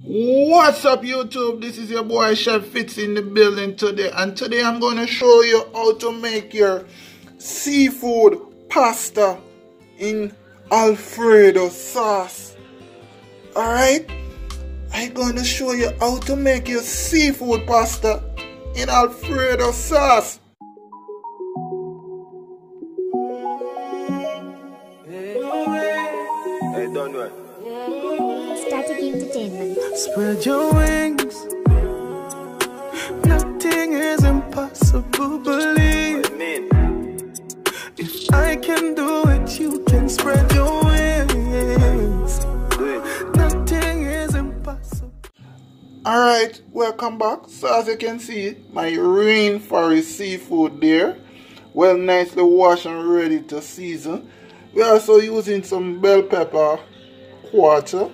What's up YouTube? This is your boy Chef Fitz in the building today, and today I'm going to show you how to make your seafood pasta in alfredo sauce. Alright, I'm going to show you how to make your seafood pasta in alfredo sauce. Hey, don't worry. Static Entertainment. Spread your wings. Nothing is impossible, believe. What you mean? If I can do it, you can spread your wings. Do it. Nothing is impossible. Alright, welcome back. So as you can see, my Rainforest seafood there, well nicely washed and ready to season. We're also using some bell pepper quarter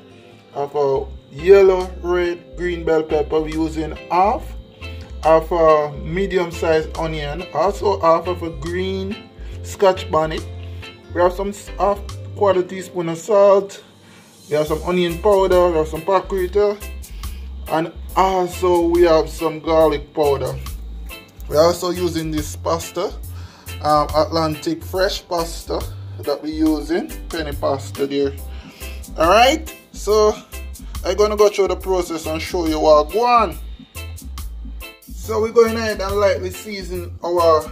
of a yellow, red, green bell pepper. We're using half of a medium-sized onion, also half of a green scotch bonnet. We have some half quarter teaspoon of salt. We have some onion powder. We have some paprika, and also we have some garlic powder. We're also using this pasta, Atlantic fresh pasta that we're using, penny pasta there. Alright, so I'm gonna go through the process and show you what go on. So we're going ahead and lightly season our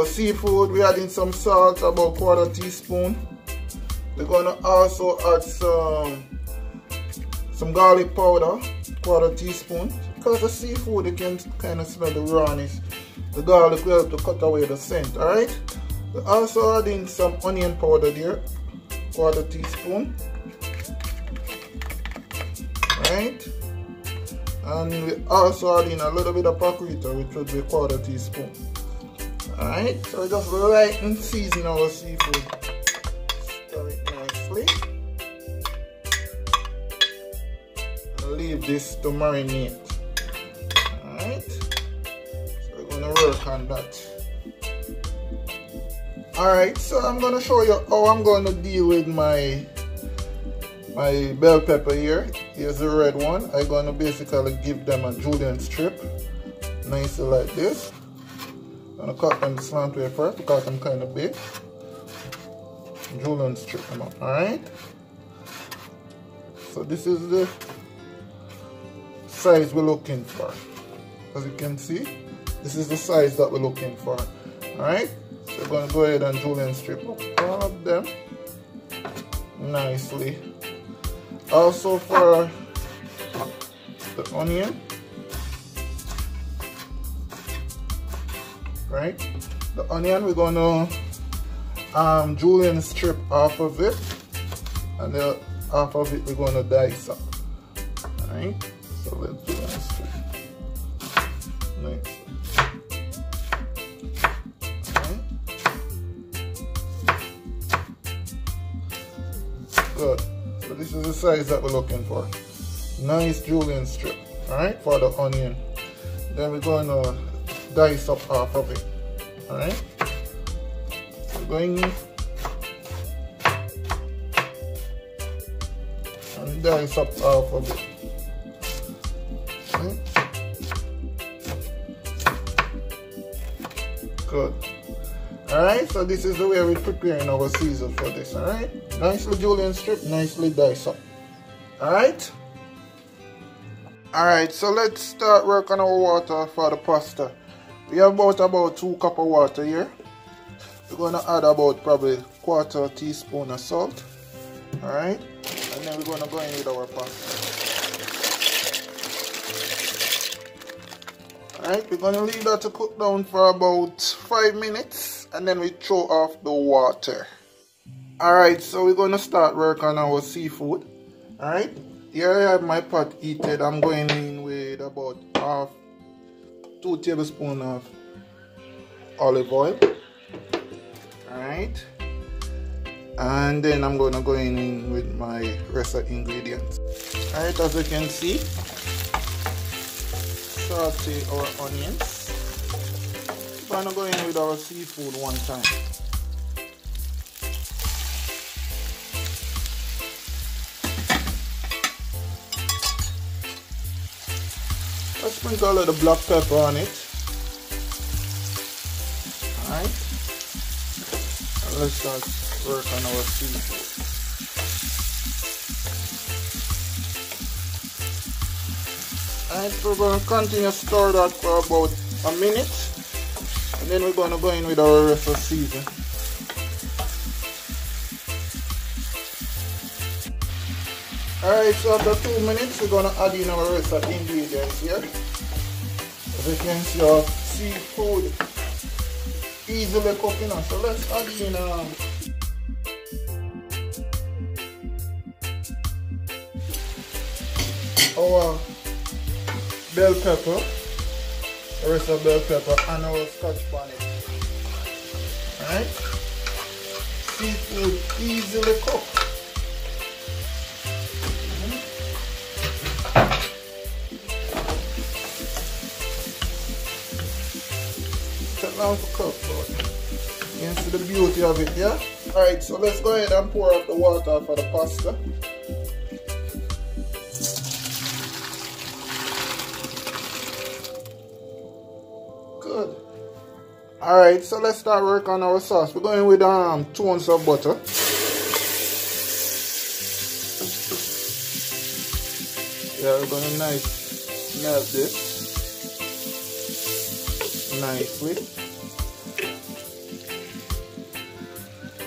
seafood. We're adding some salt, about quarter teaspoon. We're gonna also add some garlic powder, quarter teaspoon. Because the seafood, you can kind of smell the rawness. The garlic will help to cut away the scent. Alright, we're also adding some onion powder there, quarter teaspoon. Right, and we also add in a little bit of paprika, which would be quarter teaspoon. Alright, so just lightly season our seafood. Stir it nicely and leave this to marinate. Alright, so we're gonna work on that. Alright, so I'm gonna show you how I'm gonna deal with my bell pepper here. Here's the red one. I'm gonna basically give them a julienne strip, nicely like this. I'm gonna cut them slant way first because I'm kind of big. Julienne strip them up. Alright, so this is the size we're looking for. As you can see, this is the size that we're looking for. Alright, so we're gonna go ahead and julienne strip up all of them nicely. Also for the onion, right? The onion, we're gonna julienne strip half of it, and the half of it we're gonna dice up. Alright, so let's do that strip. Nice. Alright. Good. So this is the size that we're looking for. Nice julienne strip, alright, for the onion. Then we're going to dice up half of it, alright. We're going and dice up half of it. Okay. Good. Alright, so this is the way we're preparing our season for this, alright? Nicely julienne strip, nicely diced up. Alright? Alright, so let's start working our water for the pasta. We have about 2 cups of water here. We're going to add about probably quarter teaspoon of salt. Alright? And then we're going to go in with our pasta. Alright, we're going to leave that to cook down for about 5 minutes. And then we throw off the water. Alright, so we're going to start work on our seafood. Alright, here I have my pot heated. I'm going in with about 2 tablespoons of olive oil. Alright, and then I'm going to go in with my rest of ingredients. Alright, as you can see, saute our onions. We're going to go in with our seafood one time. Let's sprinkle a little black pepper on it. Alright. Let's start work on our seafood. Alright, so we're going to continue to stir that for about a minute. And then we're going to go in with our rest of season. Alright, so after 2 minutes, we're going to add in our rest of ingredients here. As you can see, our seafood easily cooking. So let's add in our bell pepper, the rest of bell pepper, and our scotch bonnet. Alright? Seafood easily cooked. Long to cook, but you can see the beauty of it, yeah? Alright, so let's go ahead and pour out the water for the pasta. Good. Alright, so let's start work on our sauce. We're going with 2 ounces of butter. Yeah, we're going to melt this nicely.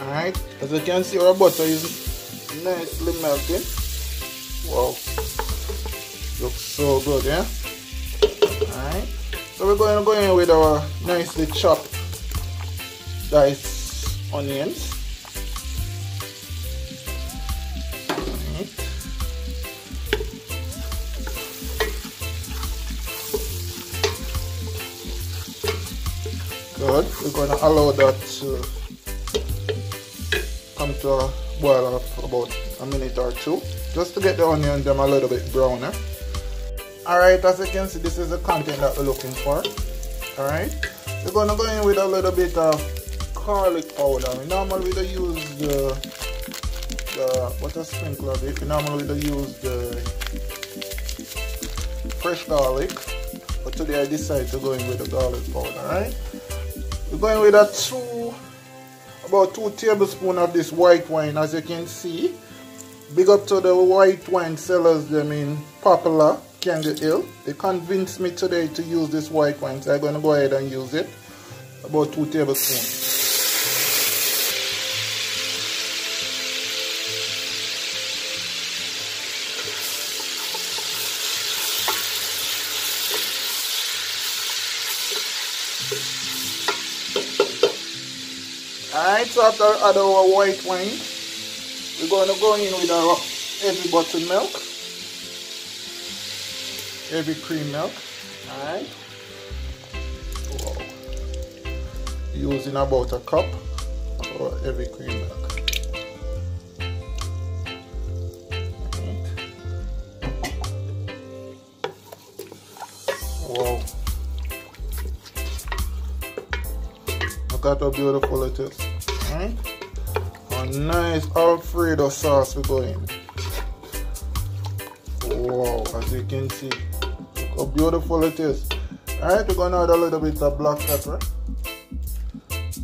Alright, as you can see, our butter is nicely melting. Wow, looks so good, yeah? Alright, so we're going to go in with our nicely chopped diced onions. Alright. Good. We're going to allow that to come to a boil of about a minute or 2, just to get the onion them a little bit browner. Alright, as you can see, this is the content that we're looking for. Alright, we're going to go in with a little bit of garlic powder. We normally don't use the butter sprinkler. We normally don't use the fresh garlic, but today I decided to go in with the garlic powder. Alright, we're going with about 2 tablespoons of this white wine. As you can see, big up to the white wine sellers them in Popular, Kangaroo Hill. They convinced me today to use this white wine, so I'm going to go ahead and use it. About 2 tablespoons. Alright, so after I add our white wine, we're going to go in with our heavy buttered milk, heavy cream milk. Alright, wow. Using about a cup of our heavy cream milk. Alright. Wow. Look at how beautiful it is. Alright. A nice alfredo sauce we're going. Wow, as you can see, look how beautiful it is. Alright, we're gonna add a little bit of black pepper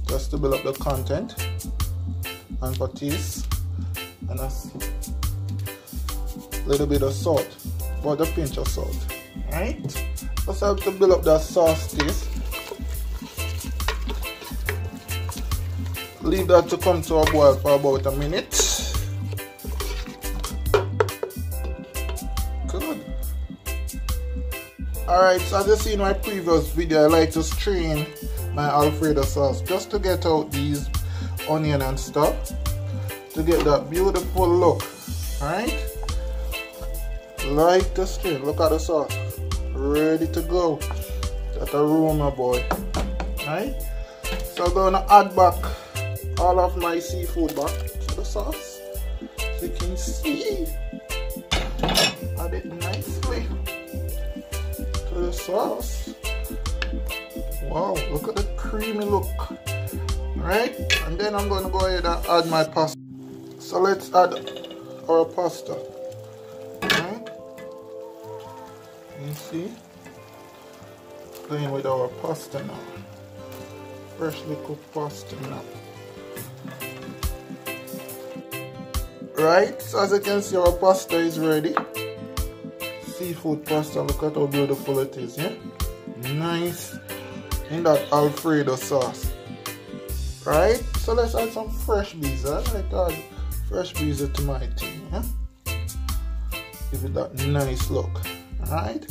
just to build up the content, and for taste, and a little bit of salt, about a pinch of salt. Alright, just have to build up that sauce taste. Leave that to come to a boil for about a minute. Good. Alright, so as you see in my previous video, I like to strain my alfredo sauce just to get out these onion and stuff, to get that beautiful look. Alright, like to strain. Look at the sauce, ready to go. That aroma, boy. Alright, so I'm gonna add back all of my seafood back to the sauce, so you can see. Add it nicely to the sauce. Wow, look at the creamy look. Alright, and then I'm going to go ahead and add my pasta. So let's add our pasta. Alright, you see, going with our pasta now. Freshly cooked pasta now. Right, so as you can see, our pasta is ready. Seafood pasta, look at how beautiful it is, yeah? Nice in that alfredo sauce. Right, so let's add some fresh beans. I like to add fresh beans to my thing, yeah? Give it that nice look. Alright,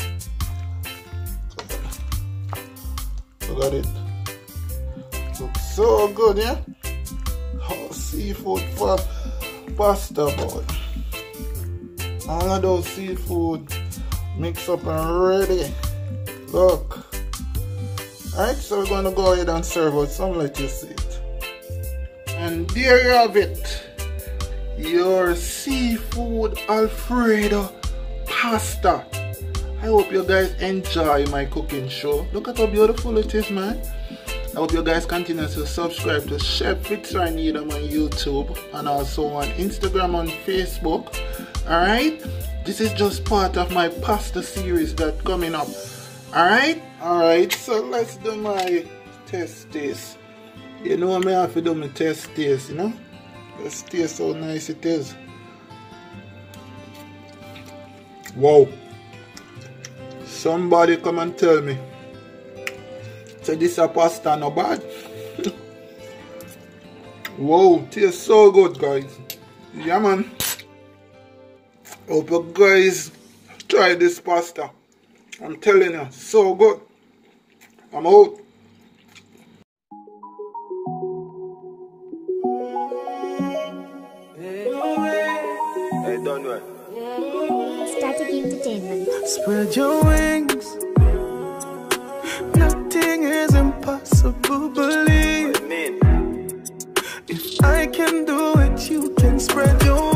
look at it. Looks so good, yeah? Oh, seafood pasta, boy. All of those seafood mix up and ready. Look. Alright, so we're going to go ahead and serve out some, let you see it. And there you have it. Your seafood alfredo pasta. I hope you guys enjoy my cooking show. Look at how beautiful it is, man. I hope you guys continue to subscribe to Chef Fitzroy Needham on YouTube and also on Instagram and Facebook. Alright? This is just part of my pasta series that's coming up. Alright? Alright, so let's do my test taste. You know I have to do my test taste, you know? Let's taste how nice it is. Wow. Somebody come and tell me. So this a pasta no bad. Wow, tastes so good, guys. Yeah, man. Hope you guys try this pasta. I'm telling you, so good. I'm out. Hey, don't worry. Static Entertainment. Spread your wings. Nothing is impossible, believe. What you mean? If I can do it, you can spread your